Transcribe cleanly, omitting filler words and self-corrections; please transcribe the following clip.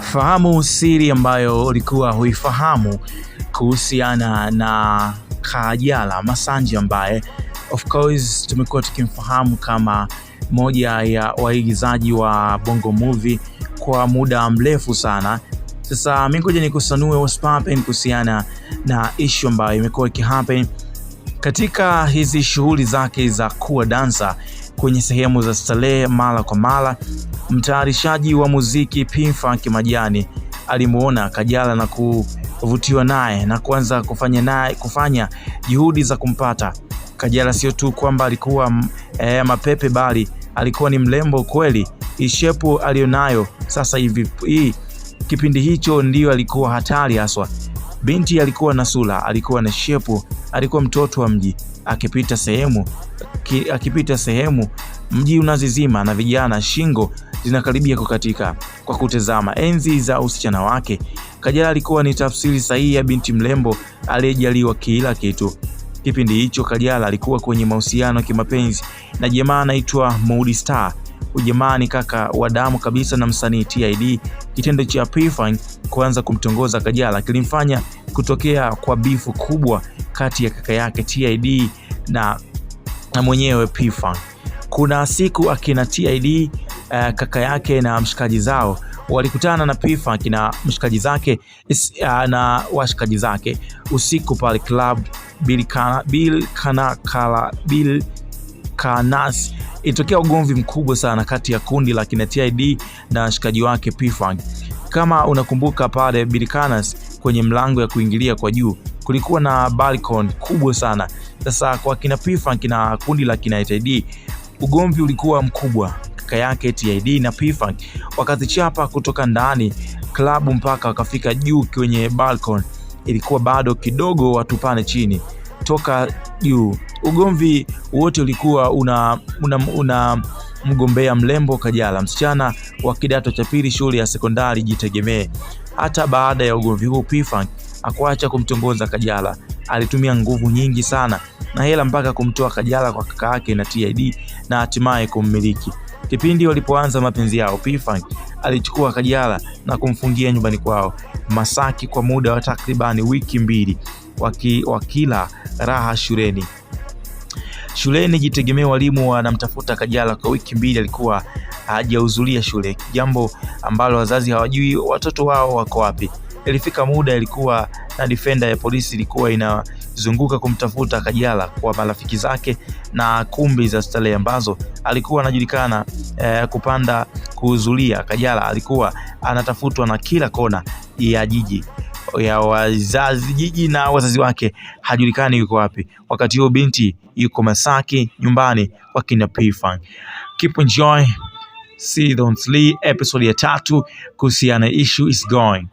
Fahamu siri ambayo ulikuwa huifahamu kuhusiana na Kajala Masanja ambaye of course tumekuwa tukimfahamu kama moja ya waigizaji wa Bongo Movie kwa muda mrefu sana. Sasa mimi ngoja nikusanue what's popping kuhusiana na issue ambayo imekuwa ikihappen katika hizi shughuli zake za kuwa dancer kwenye sehemu za starehe mara kwa mara. Mtayarishaji wa muziki P-Funk Majani alimuona Kajala na kuvutiwa naye na kuanza kufanya juhudi za kumpata. Kajala sio tu kwamba alikuwa mapepe, bali alikuwa ni mrembo kweli. Ishepu alionayo sasa hivi kipindi hicho ndio alikuwa hatari haswa. Binti alikuwa na sura, alikuwa na shepu, alikuwa mtoto wa mji. Akipita sehemu mji unazizima na vijana shingo zinakaribia kukatika kwa kutazama. Enzi za usichana wake, Kajala alikuwa ni tafsiri sahihi ya binti mrembo aliyejaliwa kila kitu. Kipindi hicho Kajala alikuwa kwenye mahusiano ya kimapenzi na jamaa anaitwa Moody Star. Ujamaa ni kaka wa damu kabisa na msanii TID. Kitendo cha P-Funk kuanza kumtongoza Kajala kilimfanya kutokea kwa bifu kubwa kati ya kaka yake TID na mwenyewe P-Funk. Kuna siku akina TID kaka yake na mshikaji zao walikutana na P-Funk na mshikaji zake na washikaji zake usiku pale club Bill Kanas. Ilitokea ugomvi mkubwa sana kati ya kundi la kina TID na mshikaji wake P-Funk. Kama unakumbuka pale Bill Kanas, kwenye mlango ya kuingilia kwa juu kulikuwa na balcony kubwa sana. Sasa kwa kina P-Funk na kundi la kina TID ugomvi ulikuwa mkubwa. Kaka yake TID na P-Funk wakazichapa kutoka ndani klabu mpaka wakafika juu kwenye balcony. Ilikuwa bado kidogo watupane chini toka juu. Ugomvi wote ulikuwa una mgombea mlembo Kajala, msichana wa kidato cha pili shule ya sekondari Jitegemee. Hata baada ya ugomvi huu P-Funk hakuacha kumtongoza Kajala. Alitumia nguvu nyingi sana na hela mpaka kumtoa Kajala kwa kaka yake na TID na hatimaye kummiliki. Kipindi walipoanza mapenzi yao, P-Funk alichukua Kajala na kumfungia nyumbani kwao Masaki kwa muda wa takribani wiki mbili, wakila raha shuleni. Jitegemee walimu wanamtafuta Kajala kwa wiki mbili, alikuwa hajahudhuria shule, jambo ambalo wazazi hawajui watoto wao wako wapi. Ilifika muda ilikuwa na defender ya polisi ilikuwa inazunguka kumtafuta Kajala kwa marafiki zake na kumbi za starehe ambazo alikuwa anajulikana kupanda kuhudhuria. Kajala alikuwa anatafutwa na kila kona ya jiji na wazazi wake hajulikani yuko wapi. Wakati huo binti yuko Masaki nyumbani kwa kina P-Funk. Keep enjoy. See don't sleep episode ya 3 kuhusiana issue is going.